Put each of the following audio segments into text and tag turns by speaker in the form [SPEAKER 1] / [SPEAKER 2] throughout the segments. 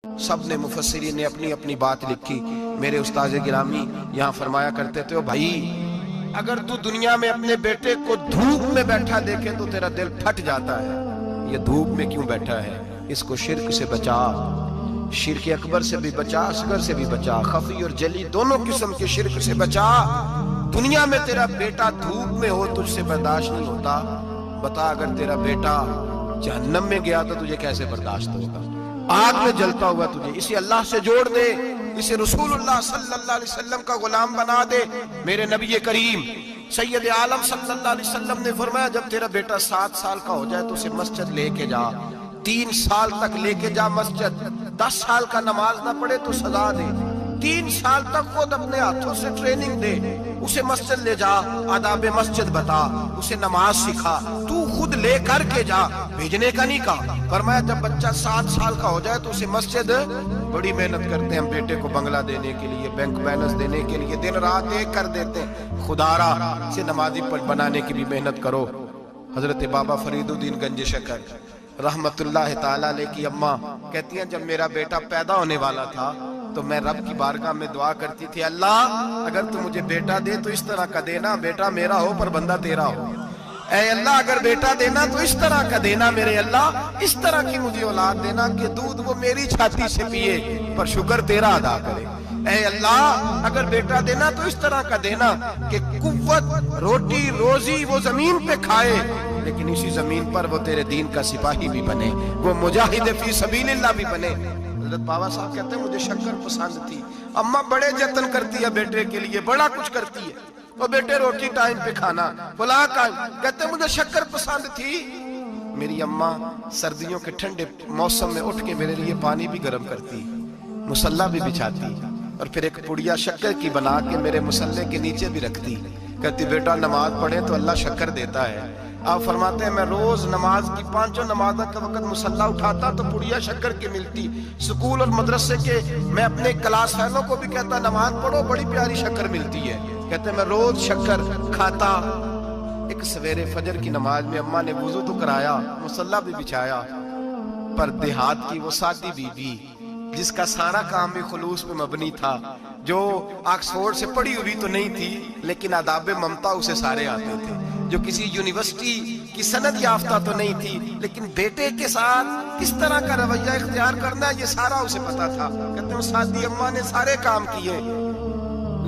[SPEAKER 1] سب نے مفسرین نے اپنی اپنی بات لکھی. میرے استاذ گرامی یہاں فرمایا کرتے تھے، بھائی اگر تو دنیا میں اپنے بیٹے کو دھوپ میں بیٹھا دیکھے تو تیرا دل پھٹ جاتا ہے. یہ دھوپ میں کیوں بیٹھا ہے؟ اس کو شرک سے بچا، شرک اکبر سے بھی بچا، اصغر سے بھی بچا، خفی اور جلی دونوں قسم کے شرک سے بچا. دنیا میں تیرا بیٹا دھوپ میں ہو تجھ سے برداشت نہیں ہوتا، بتا اگر تیرا بیٹا جہنم میں گیا تو تجھے کیسے برداشت ہوگا؟ آگ میں جلتا ہوا تجھے. اسے اللہ سے جوڑ دے، اسے رسول اللہ صلی اللہ علیہ وسلم کا غلام بنا دے. میرے نبی کریم سید عالم صلی اللہ علیہ وسلم نے فرمایا جب تیرا بیٹا 7 سال کا ہو جائے تو اسے مسجد لے کے جا، 3 سال تک لے کے جا مسجد. 10 سال کا نماز نہ پڑھے تو سزا دے. 3 سال تک خود اپنے ہاتھوں سے ٹریننگ دے، اسے مسجد لے جا، آداب مسجد بتا، اسے نماز سکھا، تو خود لے کر کے جا، بھیجنے کا نہیں کہا. فرمایا جب بچہ 7 سال کا ہو جائے تو اسے مسجد، بڑی محنت کرتے ہیں ہم بیٹے کو بنگلہ دینے کے لیے، بینک بیلنس دینے کے لیے، دن رات ایک کر دیتے ہیں. خدا را اسے نمازی بنانے کی بھی محنت کرو. حضرت بابا فرید الدین گنج شکر رحمت اللہ تعالی علیہ کی اماں کہتی ہیں جب میرا بیٹا پیدا ہونے والا تھا تو میں رب کی بارگاہ میں دعا کرتی تھی، اللہ اگر تو مجھے بیٹا دے تو اس طرح کا دینا بیٹا میرا ہو پر بندہ تیرا ہو. اے اللہ اگر بیٹا دینا تو اس طرح کا دینا میرے اللہ، اس طرح کی مجھے اولاد دینا کہ دودھ وہ میری چھاتی سے پیے پر شکر تیرا ادا کرے. اے اللہ اگر بیٹا دینا تو اس طرح کا دینا کہ قوت روٹی روزی وہ زمین پہ کھائے لیکن اسی زمین پر وہ تیرے دین کا سپاہی بھی بنے، وہ مجاہد فی سبیل اللہ بھی بنے. حضرت بابا صاحب کہتے ہیں مجھے شکر پسند تھی. اماں بڑے جتن کرتی ہے بیٹے کے لیے، بڑا کچھ کرتی ہے، وہ بیٹے روٹی ٹائم پہ کھانا بلا کہتے ہیں مجھے شکر پسند تھی. میری اماں سردیوں کے ٹھنڈے موسم میں اٹھ کے میرے لیے پانی بھی گرم کرتی، مصلی بھی بچھاتی اور پھر ایک پڑیا شکر کی بنا کے میرے مصلی کے نیچے بھی رکھتی. کہتی بیٹا نماز پڑھے تو اللہ شکر دیتا ہے. آپ فرماتے ہیں میں روز نماز کی 5 نمازوں کا وقت مصلی اٹھاتا تو پڑیا شکر کی ملتی. سکول اور مدرسے کے میں اپنے کلاس فیلوں کو بھی کہتا نماز پڑھو بڑی پیاری شکر ملتی ہے. کہتے ہیں میں روز شکر کھاتا. ایک سویرے فجر کی نماز میں اماں نے وضو تو کرایا، مصلی بھی بچھایا، پر دیہات کی وہ سادی بی بی جس کا سارا کام بھی خلوص میں مبنی تھا، جو آکسفورڈ سے پڑھی ہوئی تو نہیں تھی لیکن آداب ممتا اسے سارے آتے تھے، جو کسی یونیورسٹی کی سند یافتہ تو نہیں تھی لیکن بیٹے کے ساتھ کس طرح کا رویہ اختیار کرنا یہ سارا اسے پتا تھا. کہتے ہیں سادی اماں نے سارے کام کیے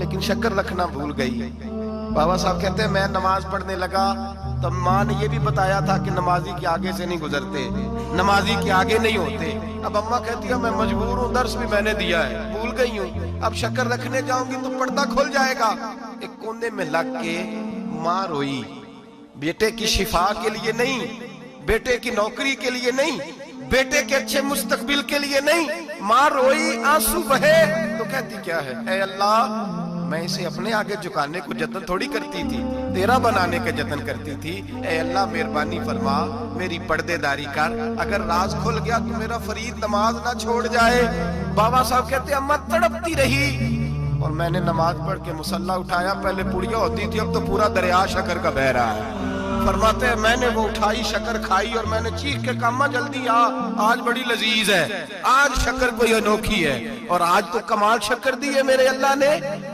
[SPEAKER 1] لیکن شکر رکھنا بھول گئی. بابا صاحب کہتے ہیں میں نماز پڑھنے لگا تو ماں نے یہ بھی بتایا تھا کہ نمازی کے آگے سے نہیں گزرتے، نمازی کے آگے نہیں ہوتے. اب اماں کہتی ہے میں مجبور ہوں، درس بھی میں نے دیا ہے، بھول گئی ہوں، اب شکر رکھنے جاؤں گی تو پردہ کھل جائے گا. ایک کونے میں لگ کے ماں روئی، بیٹے کی شفا کے لیے نہیں، بیٹے کی نوکری کے لیے نہیں، بیٹے کے اچھے مستقبل کے لیے نہیں. ماں روئی، آنسو بہے تو کہتی کیا ہے، اے اللہ میں اسے اپنے آگے جھکانے کو جتن تھوڑی کرتی تھی، تیرا بنانے کا جتن کرتی تھی. اے اللہ مہربانی فرما میری پردے داری کر، اگر راز کھل گیا تو میرا فرید نماز نہ چھوڑ جائے. بابا صاحب کہتے ہیں اماں تڑپتی رہی اور میں نے نماز پڑھ کے مصلی اٹھایا. پہلے پڑیا ہوتی تھی اب تو پورا دریا شکر کا بہ رہا ہے. فرماتے ہیں میں نے وہ اٹھائی شکر کھائی اور میں نے چیخ کے کہا اماں جلدی آ، آج بڑی لذیذ ہے، آج شکر کوئی انوکھی ہے. اور آج تو کمال شکر دی ہے میرے اللہ نے،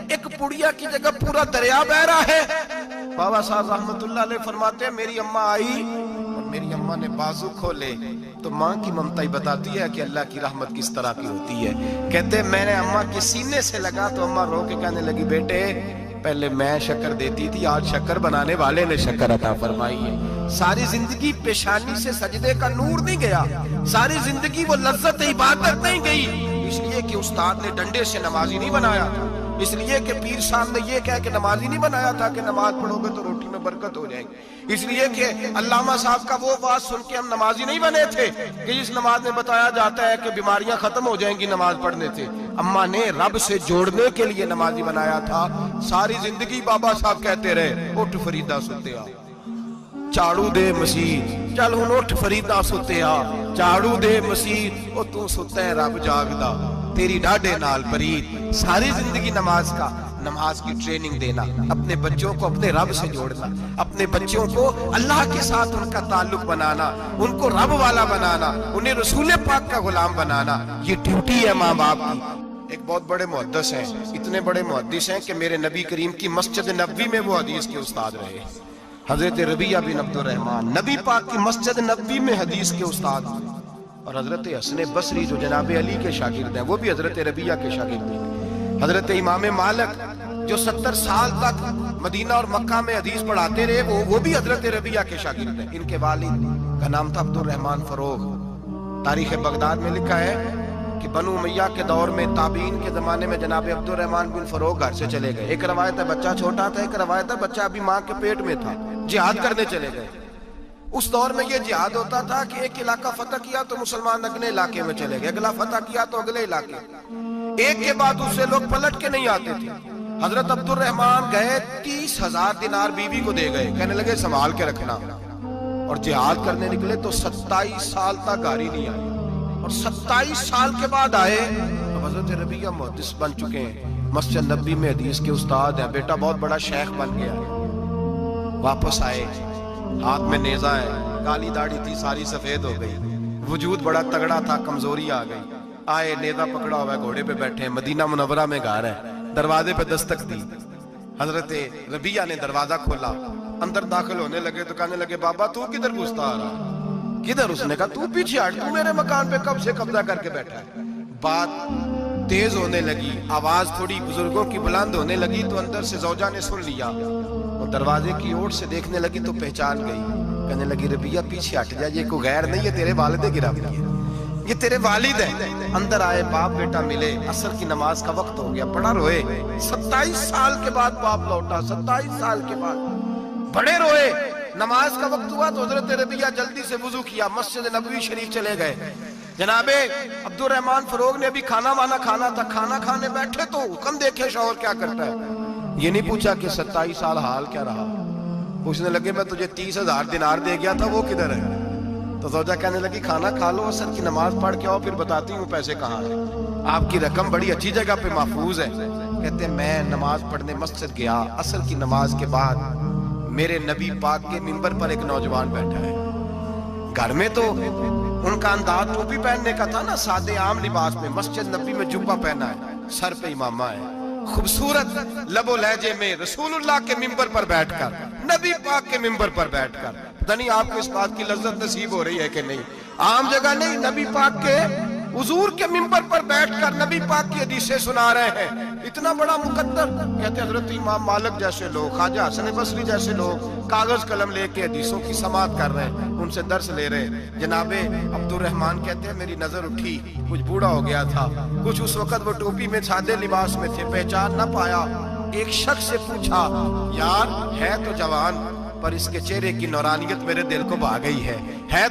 [SPEAKER 1] ایک پڑیا کی جگہ پورا دریا بہ رہا ہے. بابا صاحب رحمت اللہ علیہ فرماتے ہیں میری اماں آئی اور میری اماں نے بازو کھولے تو ماں کی ممتا ہی بتاتی ہے کہ اللہ کی رحمت کس طرح کی ہوتی ہے. کہتے ہیں میں نے اماں کے سینے سے لگا تو اماں رو کے کہنے لگی بیٹے پہلے میں شکر دیتی تھی، آج شکر بنانے والے نے شکر عطا فرمائی ہے. ساری زندگی پیشانی سے سجدے کا نور نہیں گیا، ساری زندگی وہ لذت عبادت نہیں گئی، اس لیے کہ استاد نے ڈنڈے سے نمازی نہیں بنایا تھا، اس لیے کہ پیر صاحب نے یہ کہہ کہ نمازی نہیں بنایا تھا کہ نماز پڑھو گے تو روٹی میں برکت ہو جائے گی، اس لیے کہ علامہ صاحب کا وہ بات سن کے ہم نمازی نہیں بنے تھے کہ جس نماز میں بتایا جاتا ہے کہ بیماریاں ختم ہو جائیں گی نماز پڑھنے سے. اماں نے رب سے جوڑنے کے لیے نمازی بنایا تھا. ساری زندگی بابا صاحب کہتے رہے اٹھ فریدہ ستے آ، چاڑو دے مسیح، چل ہن اٹھ فریدہ ستے آ، چاڑو دے مسیح، او تو ستے رب جاگدا تیری ڈاڈے نال برید. ساری زندگی نماز کا نماز کی ٹریننگ دینا، اپنے بچوں کو اپنے رب سے جوڑنا، اپنے بچوں کو اللہ کے ساتھ ان کا تعلق بنانا، ان کو رب والا بنانا، انہیں رسول پاک کا غلام بنانا، یہ ڈیوٹی ہے ماں باپ کی۔ ایک بہت بڑے محدث ہیں، اتنے بڑے محدث ہیں کہ میرے نبی کریم کی مسجد نبوی میں وہ حدیث کے استاد رہے، حضرت ربیعہ بن عبد الرحمن، نبی پاک کی مسجد نبوی میں حدیث کے استاد، اور حضرت حسن بصری جو جناب علی کے شاگرد ہیں وہ بھی حضرت ربیعہ کے شاگرد ہیں، حضرت امام مالک جو 70 سال تک مدینہ اور مکہ میں حدیث پڑھاتے رہے وہ بھی حضرت ربیعہ کے شاگرد ہیں۔ ان کے والد کا نام تھا عبد الرحمن فروغ۔ تاریخ بغداد میں لکھا ہے کہ بنو امیہ کے دور میں تابعین کے زمانے میں جناب عبد الرحمن بن فروغ گھر سے چلے گئے۔ ایک روایت ہے بچہ چھوٹا تھا، ایک روایت ہے بچہ ابھی ماں کے پیٹ میں تھا، جہاد کرنے چلے گئے۔ اس دور میں یہ جہاد ہوتا تھا کہ ایک علاقہ فتح کیا تو مسلمان اگلے علاقے میں چلے گئے، اگلا فتح کیا تو اگلے علاقے، ایک کے بعد دوسرے لوگ پلٹ کے نہیں آتے تھے۔ حضرت عبد الرحمن گئے 30,000 دینار بیوی کو دے گئے، کہنے لگے سنبھال کے رکھنا، اور جہاد کرنے نکلے تو 27 سال تک گاڑی نہیں آئی، اور 27 سال کے بعد آئے تو حضرت ربیعہ محدث بن چکے ہیں، مسجد نبوی میں حدیث کے استاد ہیں، بیٹا بہت بڑا شیخ بن گیا۔ واپس آئے، ہاتھ میں نیزہ ہے، کالی داڑھی تھی ساری سفید ہو گئی، وجود بڑا تگڑا تھا، کمزوری آ گئی۔ آئے، نیزہ پکڑا ہوا ہے، گھوڑے پہ بیٹھے ہیں، مدینہ منورہ میں گھر ہے، دروازے پہ دستک دی، حضرت ربیعہ نے دروازہ کھولا، اندر داخل ہونے لگے تو کہنے لگے بابا تو کدھر گھستا آ رہا؟ کدھر؟ اس نے کہا تو پیچھے ہٹ، تو میرے مکان پہ کب سے قبضہ کر کے بیٹھا ہے۔ بات تیز ہونے لگی، آواز تھوڑی بزرگوں کی بلند ہونے لگی تو اندر سے زوجہ نے سن لیا، اور دروازے کی اوٹ سے دیکھنے لگی تو پہچان گئی، کہنے لگی ربیعہ پیچھے ہٹ جا، یہ کوئی غیر نہیں ہے، تیرے والد گرامی ہے، یہ تیرے والد ہیں۔ اندر آئے، باپ بیٹا ملے، عصر کی نماز کا وقت ہو گیا، بڑا روئے، 27 سال کے بعد باپ لوٹا، 27 سال کے بعد بڑے روئے۔ نماز کا وقت ہوا تو حضرت ربیعہ جلدی سے وضو کیا، مسجد نبوی شریف چلے گئے۔ جناب عبد الرحمن فروغ نے ابھی کھانا وانا کھانا تھا، کھانا کھانے بیٹھے تو حکم دیکھے شوہر کیا کرتا ہے، یہ نہیں پوچھا کہ 27 سال حال کیا رہا، پوچھنے لگے میں تجھے 30,000 دینار دے گیا تھا وہ کدھر ہے؟ تو زوجہ کہنے لگی کھانا کھا لو، عصر کی نماز پڑھ کے آؤ، پھر بتاتی ہوں پیسے کہاں ہیں، آپ کی رقم بڑی اچھی جگہ پہ محفوظ ہے۔ کہتے ہیں میں نماز پڑھنے مسجد گیا، عصر کی نماز کے بعد میرے نبی پاک کے منبر پر ایک نوجوان بیٹھا ہے، گھر میں تو ان کا انداز ٹوپی پہننے کا تھا نا، سادے عام لباس میں، مسجد نبی میں جبہ پہنا ہے، سر پہ امامہ ہے، خوبصورت لب و لہجے میں رسول اللہ کے منبر پر بیٹھ کر، نبی پاک کے منبر پر بیٹھ کر، پتہ نہیں آپ کو اس بات کی لذت نصیب ہو رہی ہے کہ نہیں، عام جگہ نہیں، نبی پاک کے حضور کے منبر پر بیٹھ کر نبی پاک کی حدیثیں سنا رہے ہیں، اتنا بڑا مقدر۔ کہتے حضرت امام مالک جیسے لوگ، خواجہ حسن بصری جیسے لوگ کاغذ قلم لے کے حدیثوں کی سماعت کر رہے ہیں، ان سے درس لے رہے ہیں۔ جناب عبد الرحمن کہتے ہیں میری نظر اٹھی، کچھ بوڑھا ہو گیا تھا، کچھ اس وقت وہ ٹوپی میں سادے لباس میں تھے، پہچان نہ پایا۔ ایک شخص سے پوچھا یار ہے تو جوان پر اس کے چہرے کی نورانیت میرے دل کو بھا گئی ہے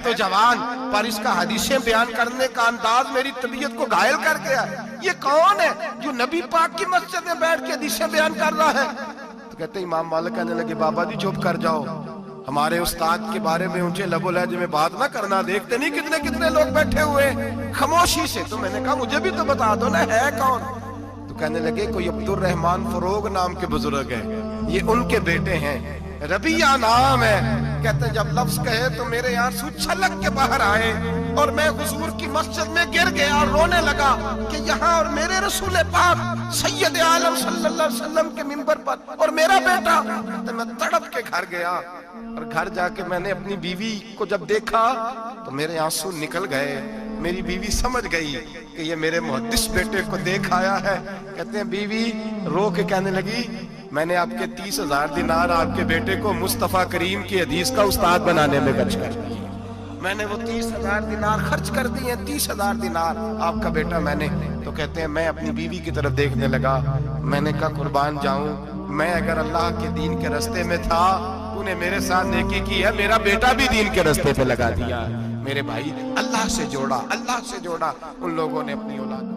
[SPEAKER 1] تو جوان پر اس کا حدیثیں بیان کرنے کا انداز میری طبیعت کو گھائل کر گیا، یہ کون ہے جو نبی پاک کی مسجد میں بیٹھ کے حدیثیں بیان کر رہا ہے؟ تو کہتے امام مالک کہنے لگے بابا جی چپ کر جاؤ، ہمارے استاد کے بارے میں اونچے لب و لہجے میں بات نہ کرنا، دیکھتے نہیں کتنے کتنے لوگ بیٹھے ہوئے خاموشی سے۔ تو میں نے کہا مجھے بھی تو بتا دو نا ہے کون؟ تو کہنے لگے کوئی عبد الرحمن فروغ نام کے بزرگ ہیں، یہ ان کے بیٹے ہیں، ربیعہ نام ہے۔ کہتے جب لفظ کہے تو میرے آنسو چھلک کے باہر آئے اور میں حضور کی مسجد میں گر گیا اور رونے لگا کہ یہاں اور میرے رسول پاک سید عالم صلی اللہ علیہ وسلم کے منبر پر اور میرا بیٹا۔ میں تڑپ کے گھر گیا اور گھر جا کے میں نے اپنی بیوی کو جب دیکھا تو میرے آنسو نکل گئے، میری بیوی سمجھ گئی کہ یہ میرے محدث بیٹے کو دیکھ آیا ہے۔ کہتے ہیں بیوی رو کے کہنے لگی میں نے آپ کے 30,000 دینار آپ کے بیٹے کو مصطفیٰ کریم کی حدیث کا استاد بنانے میں خرچ کر دی، میں نے وہ 30,000 دینار خرچ کر دی ہیں، 30,000 دینار آپ کا بیٹا میں نے۔ تو کہتے ہیں میں اپنی بیوی کی طرف دیکھنے لگا، میں نے کہا قربان جاؤں، میں اگر اللہ کے دین کے رستے میں تھا تو نے میرے ساتھ نیکی کی ہے، میرا بیٹا بھی دین کے رستے پہ لگا دیا۔ میرے بھائی اللہ سے جوڑا، اللہ سے جوڑا ان لوگوں نے اپنی اولاد۔